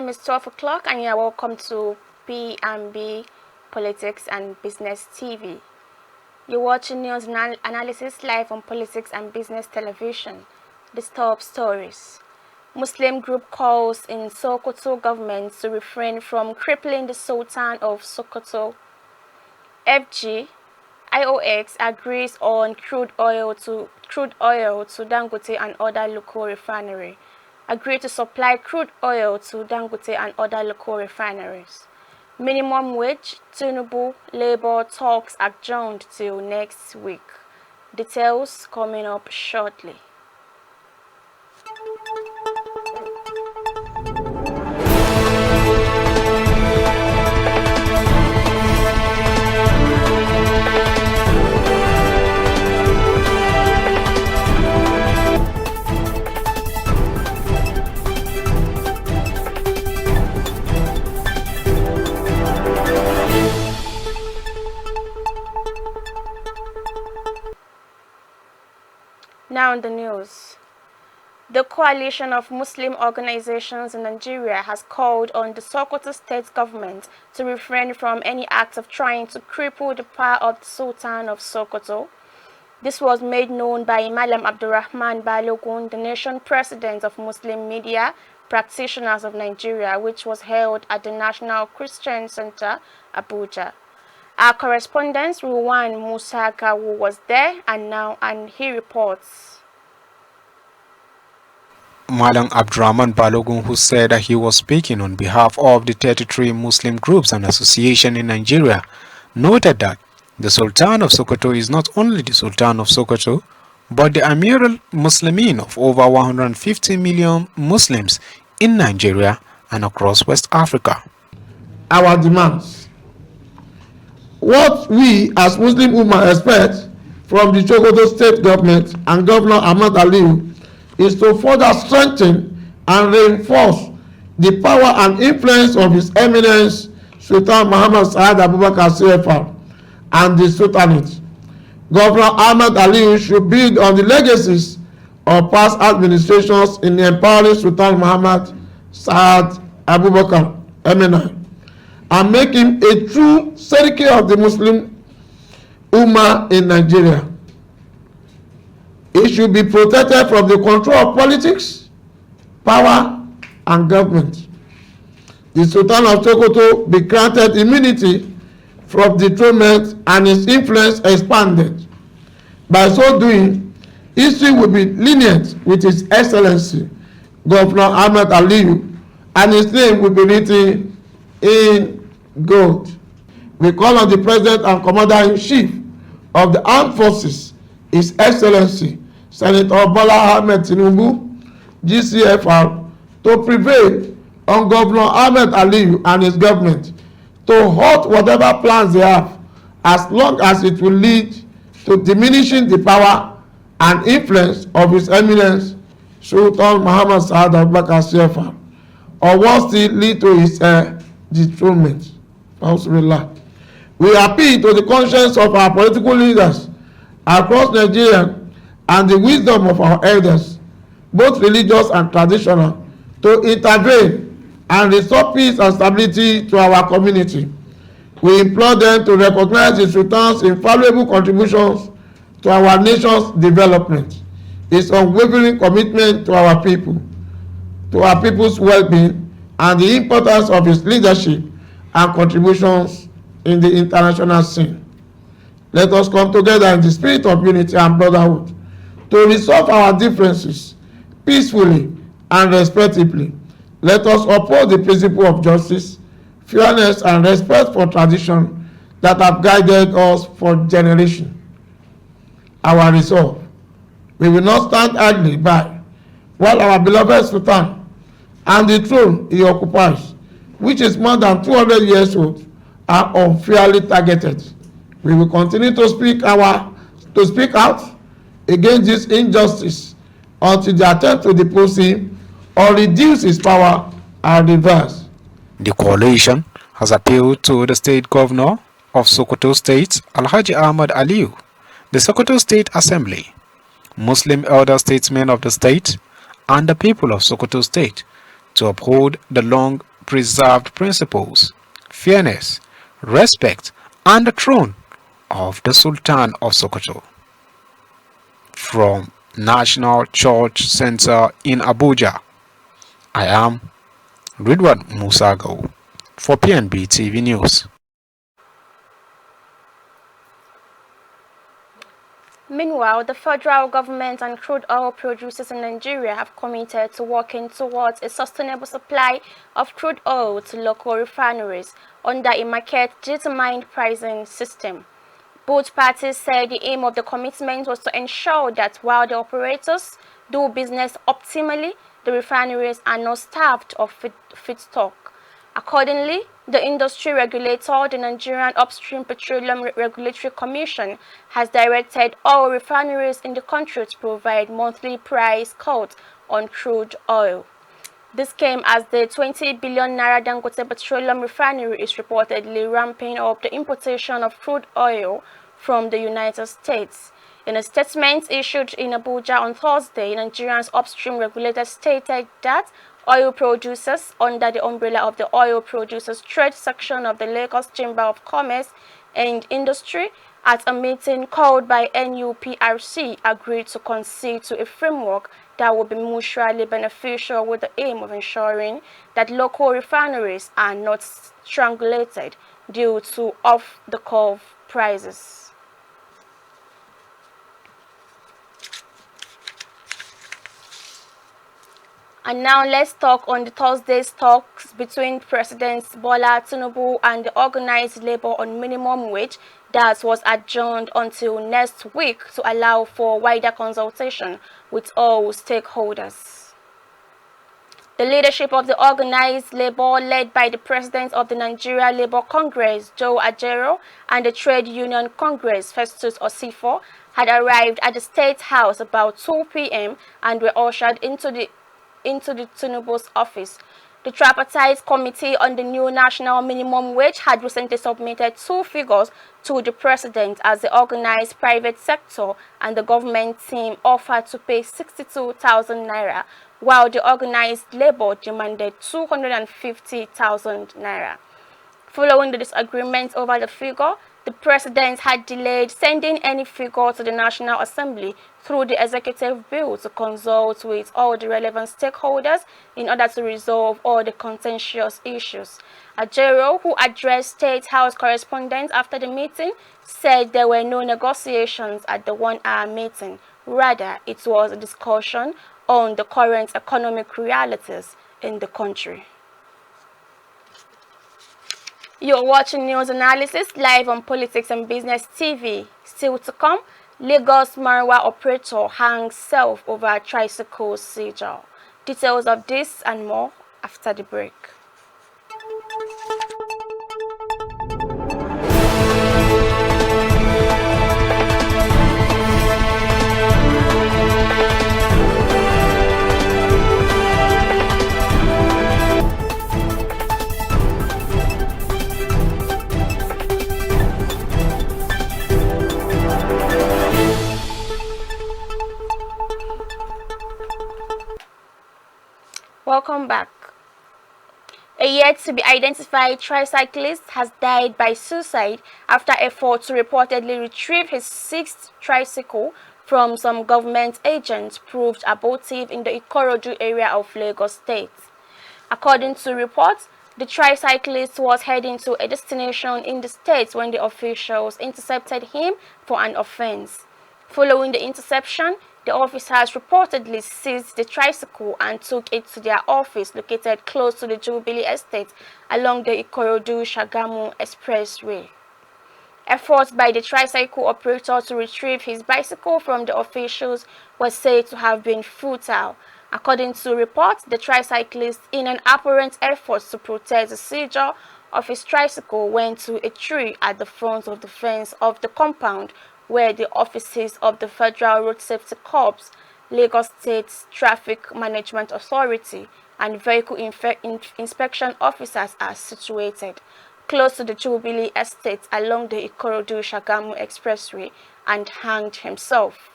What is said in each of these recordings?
time is 12 o'clock and you are welcome to P&B Politics and Business TV. You're watching news and analysis live on Politics and Business Television. The top stories. Muslim group calls in Sokoto government to refrain from crippling the Sultan of Sokoto. FG IOX agrees on crude oil to Dangote and other local refinery. Agree to supply crude oil to Dangote and other local refineries. Minimum wage, Tinubu Labour talks adjourned till next week. Details coming up shortly. Now in the news. The coalition of Muslim organizations in Nigeria has called on the Sokoto state government to refrain from any act of trying to cripple the power of the Sultan of Sokoto. This was made known by Malam Abdurrahman Balogun, the nation president of Muslim Media Practitioners of Nigeria, which was held at the National Christian Center, Abuja. Our correspondent, Ruwan Musa Gawu, was there and he reports. Malam Abdurrahman Balogun, who said that he was speaking on behalf of the 33 Muslim groups and associations in Nigeria, noted that the Sultan of Sokoto is not only the Sultan of Sokoto, but the Amir al-Muslimin of over 150 million Muslims in Nigeria and across West Africa. Our demands. What we as Muslim Ummah expect from the Sokoto state government and Governor Ahmad Aliyu is to further strengthen and reinforce the power and influence of His Eminence Sultan Muhammad Saad Abubakar CFR and the Sultanate. Governor Ahmad Aliyu should build on the legacies of past administrations in empowering Sultan Muhammad Saad Abubakar Eminence and make him a true Seriki of the Muslim Ummah in Nigeria. It should be protected from the control of politics, power, and government. The Sultan of Sokoto be granted immunity from dethronement and his influence expanded. By so doing, history will be lenient with His Excellency, Governor Ahmed Aliyu, and his name will be written in gold. We call on the President and Commander-in-Chief of the Armed Forces, His Excellency, Senator Bola Ahmed Tinubu, GCFR, to prevail on Governor Ahmed Aliyu and his government to halt whatever plans they have, as long as it will lead to diminishing the power and influence of His Eminence Sultan Muhammad Saad Abubakar CFR, or what still lead to his dethronement. We appeal to the conscience of our political leaders across Nigeria and the wisdom of our elders, both religious and traditional, to intervene and restore peace and stability to our community. We implore them to recognize the Sultan's invaluable contributions to our nation's development, his unwavering commitment to our people, to our people's well-being, and the importance of his leadership and contributions in the international scene. Let us come together in the spirit of unity and brotherhood to resolve our differences peacefully and respectfully. Let us uphold the principle of justice, fairness, and respect for tradition that have guided us for generations. Our resolve: we will not stand idly by while our beloved Sultan and the throne he occupies, which is more than 200 years old, are unfairly targeted. We will continue to speak out against this injustice until the attempt to depose him or reduce his power are reversed. The coalition has appealed to the state governor of Sokoto State, Alhaji Ahmad Aliyu, the Sokoto State Assembly, Muslim elder statesmen of the state, and the people of Sokoto State to uphold the long preserved principles, fairness, respect, and the throne of the Sultan of Sokoto. From National Church Center in Abuja, I am Ridwan Musago for PNB TV News. Meanwhile, the federal government and crude oil producers in Nigeria have committed to working towards a sustainable supply of crude oil to local refineries under a market-determined pricing system. Both parties said the aim of the commitment was to ensure that while the operators do business optimally, the refineries are not starved of feedstock. Accordingly, the industry regulator, the Nigerian Upstream Petroleum Regulatory Commission, has directed all refineries in the country to provide monthly price quotes on crude oil. This came as the 20 billion naira Dangote Petroleum Refinery is reportedly ramping up the importation of crude oil from the United States. In a statement issued in Abuja on Thursday, Nigeria's upstream regulator stated that oil producers under the umbrella of the Oil Producers Trade Section of the Lagos Chamber of Commerce and Industry at a meeting called by NUPRC agreed to concede to a framework that will be mutually beneficial with the aim of ensuring that local refineries are not strangulated due to off-the-curve prices. And now let's talk on the Thursday's talks between President Bola Tinubu and the organized labor on minimum wage that was adjourned until next week to allow for wider consultation with all stakeholders. The leadership of the organized labor, led by the president of the Nigeria Labour Congress, Joe Ajero, and the Trade Union Congress, Festus Osifo, had arrived at the State House about 2 p.m. and were ushered into the Tinubu's office. The tripartite committee on the new national minimum wage had recently submitted 2 figures to the president as the organized private sector and the government team offered to pay 62,000 naira, while the organized labor demanded 250,000 naira. Following the disagreement over the figure, the president had delayed sending any figure to the National Assembly through the executive bill to consult with all the relevant stakeholders in order to resolve all the contentious issues. Ajero, who addressed State House correspondents after the meeting, said there were no negotiations at the 1-hour meeting. Rather, it was a discussion on the current economic realities in the country. You're watching news analysis live on Politics and Business TV. Still to come, Lagos Marwa operator hangs self over tricycle seizure. Details of this and more after the break. Welcome back. A yet-to-be-identified tricyclist has died by suicide after efforts to reportedly retrieve his 6th tricycle from some government agents proved abortive in the Ikorodu area of Lagos State. According to reports, the tricyclist was heading to a destination in the state when the officials intercepted him for an offense. Following the interception, the officers reportedly seized the tricycle and took it to their office located close to the Jubilee Estate along the Ikorodu-Shagamu Expressway. Efforts by the tricycle operator to retrieve his bicycle from the officials were said to have been futile. According to reports, the tricyclist, in an apparent effort to protect the seizure of his tricycle, went to a tree at the front of the fence of the compound where the offices of the Federal Road Safety Corps, Lagos State Traffic Management Authority, and vehicle inspection officers are situated, close to the Jubilee Estate along the Ikorodu-Shagamu Expressway, and hanged himself.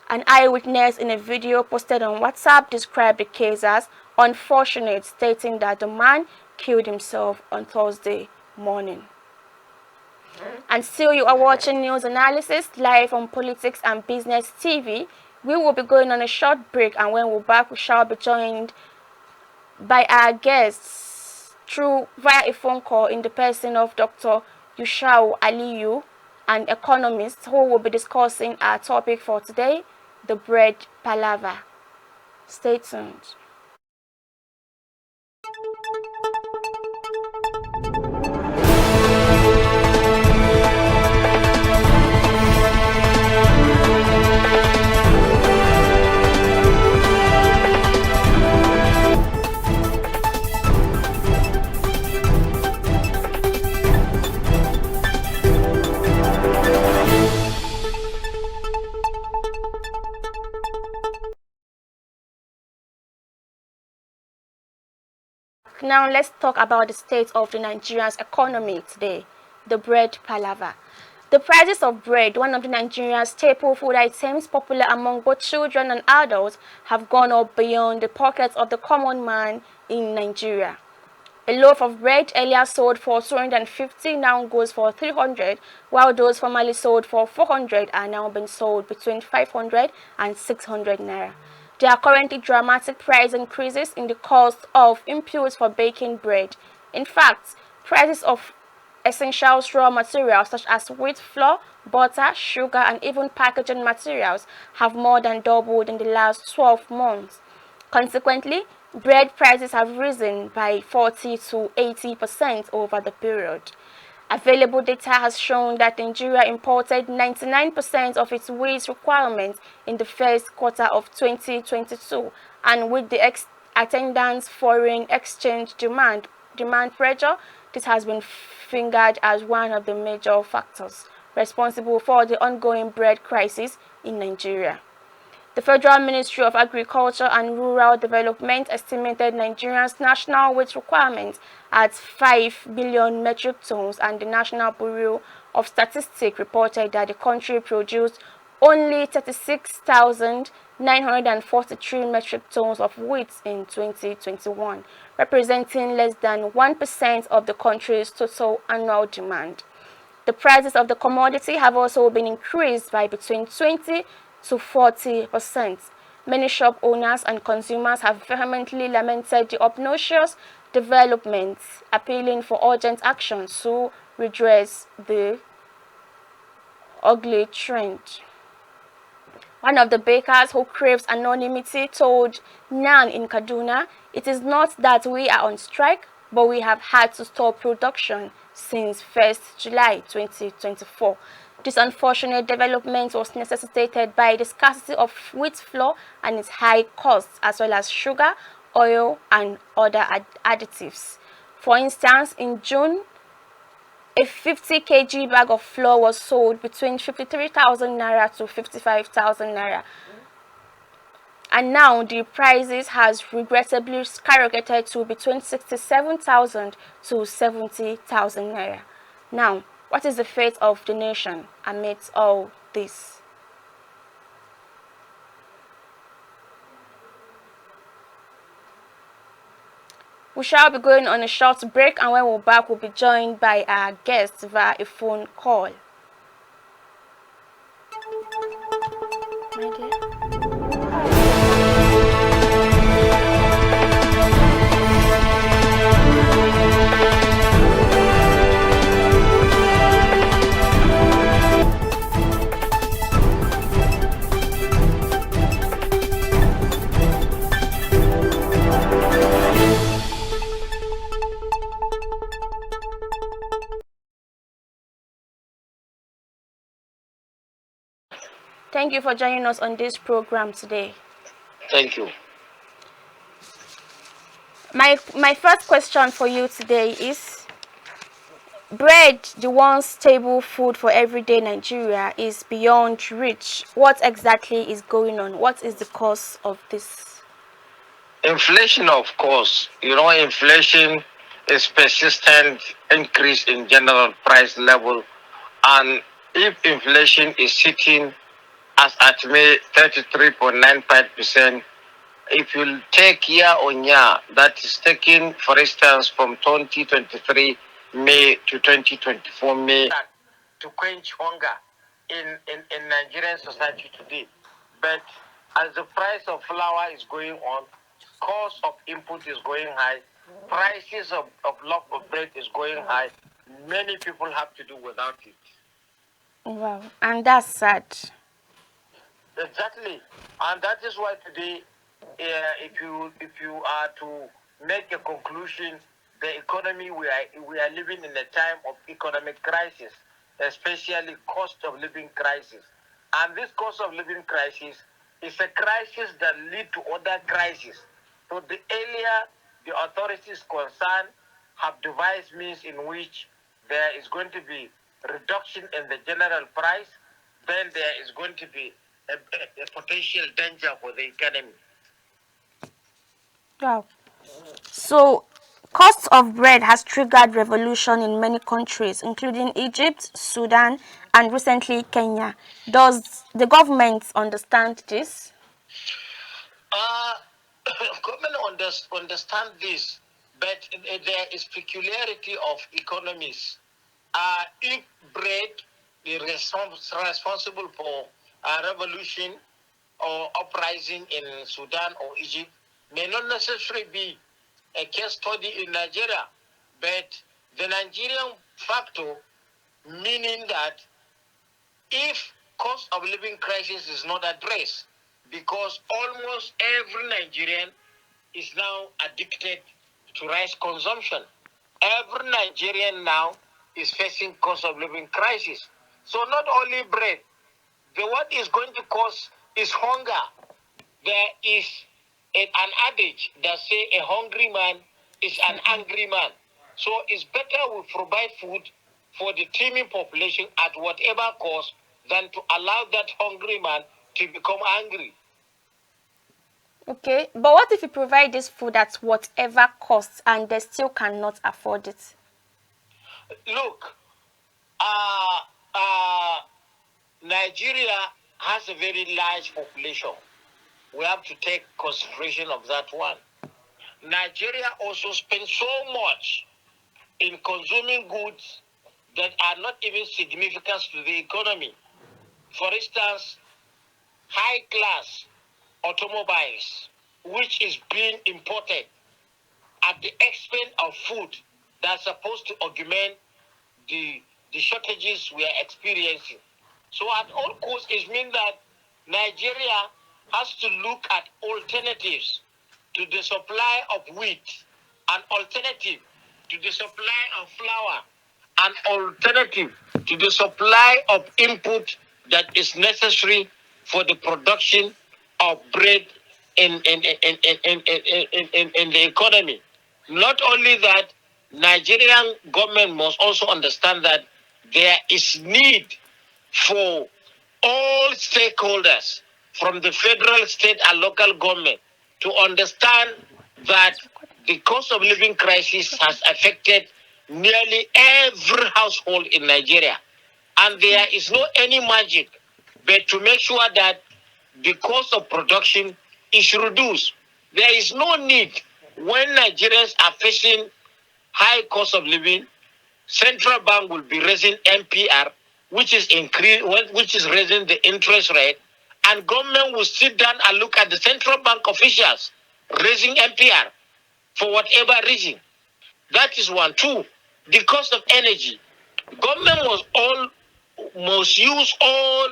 An eyewitness in a video posted on WhatsApp described the case as unfortunate, stating that the man, killed himself on Thursday morning. And still you are watching news analysis live on Politics and Business TV. We will be going on a short break, and when we're back, we shall be joined by our guests via a phone call in the person of Dr. Yushau Aliyu, an economist who will be discussing our topic for today, the bread palava. Stay tuned. Now let's talk about the state of the Nigerian's economy today, the bread palava. The prices of bread, one of the Nigeria's staple food items popular among both children and adults, have gone up beyond the pockets of the common man in Nigeria. A loaf of bread earlier sold for 250 now goes for 300, while those formerly sold for 400 are now being sold between 500 and 600 naira. There are currently dramatic price increases in the cost of inputs for baking bread. In fact, prices of essential raw materials such as wheat flour, butter, sugar, and even packaging materials have more than doubled in the last 12 months. Consequently, bread prices have risen by 40 to 80% over the period. Available data has shown that Nigeria imported 99% of its wheat requirements in the first quarter of 2022, and with the attendant foreign exchange demand pressure, this has been fingered as one of the major factors responsible for the ongoing bread crisis in Nigeria. The Federal Ministry of Agriculture and Rural Development estimated Nigeria's national wheat requirement at 5 billion metric tons, and the National Bureau of Statistics reported that the country produced only 36,943 metric tons of wheat in 2021, representing less than 1% of the country's total annual demand. The prices of the commodity have also been increased by between 20 to 40%. Many shop owners and consumers have vehemently lamented the obnoxious developments, appealing for urgent action to redress the ugly trend. One of the bakers who craves anonymity told Nan in Kaduna, "It is not that we are on strike, but we have had to stop production since 1st July 2024. This unfortunate development was necessitated by the scarcity of wheat flour and its high costs, as well as sugar, oil, and other additives. For instance, in June, a 50 kg bag of flour was sold between 53,000 naira to 55,000 naira. And now the prices has regrettably skyrocketed to between 67,000 to 70,000 naira. Now, what is the fate of the nation amidst all this? We shall be going on a short break, and when we're back, we'll be joined by our guests via a phone call. My dear. Thank you for joining us on this program today. Thank you. My first question for you today is, bread, the once stable food for everyday Nigeria, is beyond reach. What exactly is going on? What is the cause of this? Inflation, of course. Inflation is persistent increase in general price level. And if inflation is sitting as at May 33.95%, if you take year on year, that is taken, for instance, from 2023 May to 2024 May, to quench hunger in Nigerian society today. But as the price of flour is going on, cost of input is going high, prices of loaf of bread is going high, many people have to do without it. Wow, and that's sad. Exactly, and that is why today, if you are to make a conclusion, the economy we are living in a time of economic crisis, especially cost of living crisis, and this cost of living crisis is a crisis that lead to other crises. So the earlier the authorities concerned have devised means in which there is going to be reduction in the general price, then there is going to be a potential danger for the economy. Wow. So, cost of bread has triggered revolution in many countries, including Egypt, Sudan, and recently Kenya. Does the government understand this? Uh, government understand this, but there is peculiarity of economies. If bread is responsible for a revolution or uprising in Sudan or Egypt, may not necessarily be a case study in Nigeria, but the Nigerian factor, meaning that if cost of living crisis is not addressed, because almost every Nigerian is now addicted to rice consumption. Every Nigerian now is facing cost of living crisis. So not only bread, what is going to cause is hunger. There is an adage that say a hungry man is an angry man. So it's better we provide food for the teeming population at whatever cost than to allow that hungry man to become angry. Okay, but what if you provide this food at whatever cost and they still cannot afford it? Look, uh, uh, Nigeria has a very large population. We have to take consideration of that one. Nigeria also spends so much in consuming goods that are not even significant to the economy. For instance, high class automobiles, which is being imported at the expense of food that's supposed to augment the shortages we are experiencing. So at all costs, it means that Nigeria has to look at alternatives to the supply of wheat, an alternative to the supply of flour, an alternative to the supply of input that is necessary for the production of bread in the economy. Not only that, Nigerian government must also understand that there is need for all stakeholders from the federal, state, and local government to understand that the cost of living crisis has affected nearly every household in Nigeria. And there is no any magic but to make sure that the cost of production is reduced. There is no need when Nigerians are facing high cost of living, central bank will be raising MPR, which is raising the interest rate, and government will sit down and look at the central bank officials raising MPR for whatever reason. That is one. Two, the cost of energy. Government must use all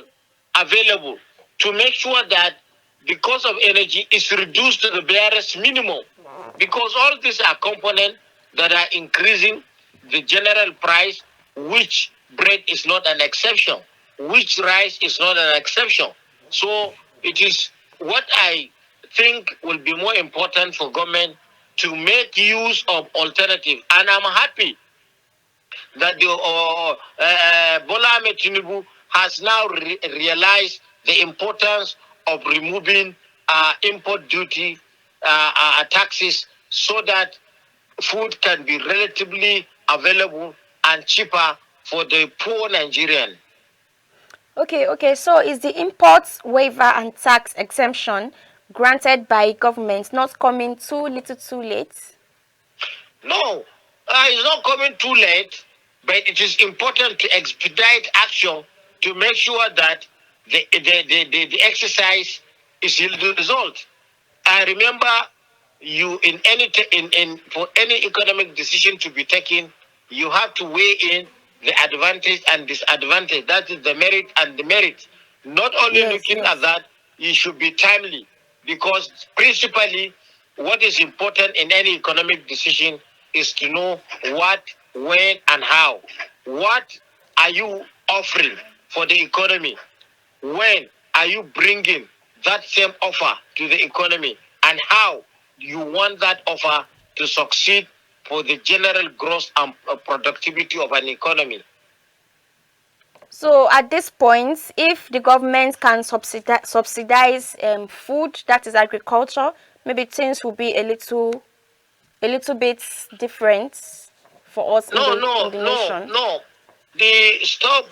available to make sure that the cost of energy is reduced to the barest minimum, because all these are components that are increasing the general price, which bread is not an exception, which rice is not an exception. So it is what I think will be more important for government to make use of alternative. And I'm happy that the Bola Ahmed Tinubu has now realized the importance of removing import duty taxes so that food can be relatively available and cheaper for the poor Nigerian. Okay, so is the imports waiver and tax exemption granted by government not coming too little too late? No, it's not coming too late, but it is important to expedite action to make sure that the exercise is yielding result. I remember you in for any economic decision to be taken, you have to weigh in the advantage and disadvantage. That is the merit and the merit. Not only looking at that, it should be timely, because principally what is important in any economic decision is to know what, when, and how. What are you offering for the economy? When are you bringing that same offer to the economy, and how you want that offer to succeed for the general growth and productivity of an economy? So at this point, if the government can subsidize food, that is agriculture, maybe things will be a little bit different for us in the nation. No. They stop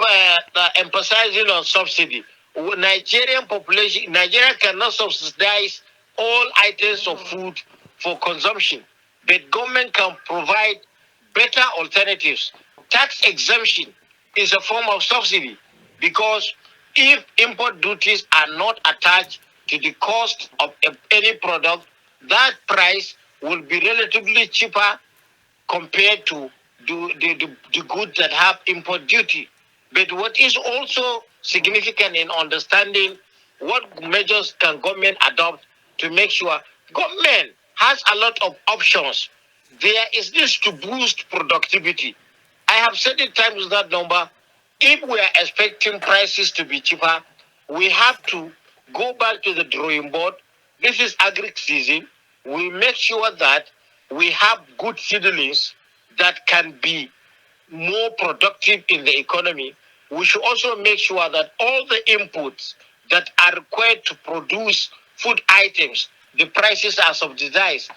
emphasizing on subsidy. Nigeria cannot subsidize all items of food for consumption, but government can provide better alternatives. Tax exemption is a form of subsidy, because if import duties are not attached to the cost of any product, that price will be relatively cheaper compared to the goods that have import duty. But what is also significant in understanding what measures can government adopt to make sure government has a lot of options. There is this to boost productivity. I have said it times that number. If we are expecting prices to be cheaper, we have to go back to the drawing board. This is agri season. We make sure that we have good seedlings that can be more productive in the economy. We should also make sure that all the inputs that are required to produce food items, the prices are subsidized.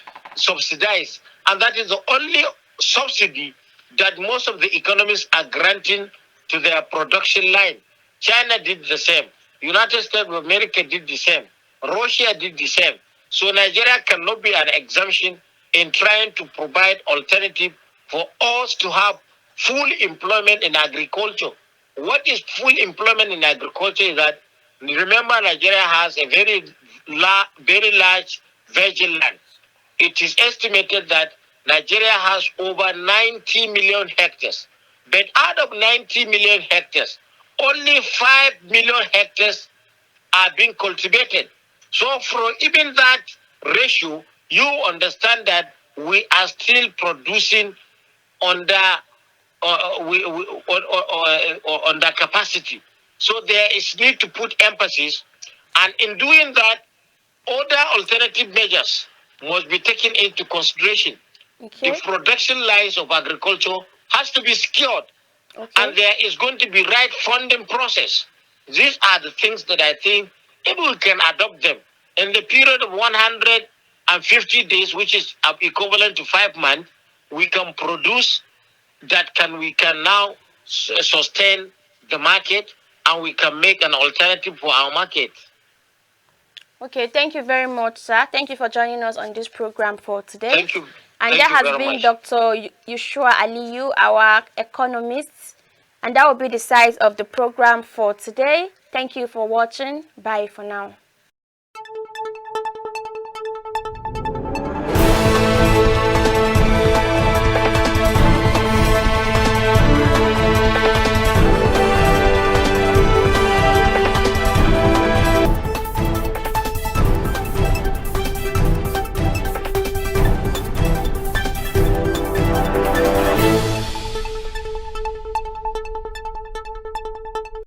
And that is the only subsidy that most of the economies are granting to their production line. China did the same. United States of America did the same. Russia did the same. So Nigeria cannot be an exemption in trying to provide alternative for us to have full employment in agriculture. What is full employment in agriculture is that, remember, Nigeria has a very large virgin land. It is estimated that Nigeria has over 90 million hectares. But out of 90 million hectares, only 5 million hectares are being cultivated. So from even that ratio, you understand that we are still producing under under capacity. So there is need to put emphasis, and in doing that, other alternative measures must be taken into consideration. Okay. The production lines of agriculture has to be secured, and there is going to be right funding process. These are the things that I think if we can adopt them in the period of 150 days, which is equivalent to 5 months, we can produce that we can now sustain the market, and we can make an alternative for our market. Okay, thank you very much, sir. Thank you for joining us on this program for today. Thank you. And that has been Dr. Yushua Aliyu, our economist. And that will be the size of the program for today. Thank you for watching. Bye for now.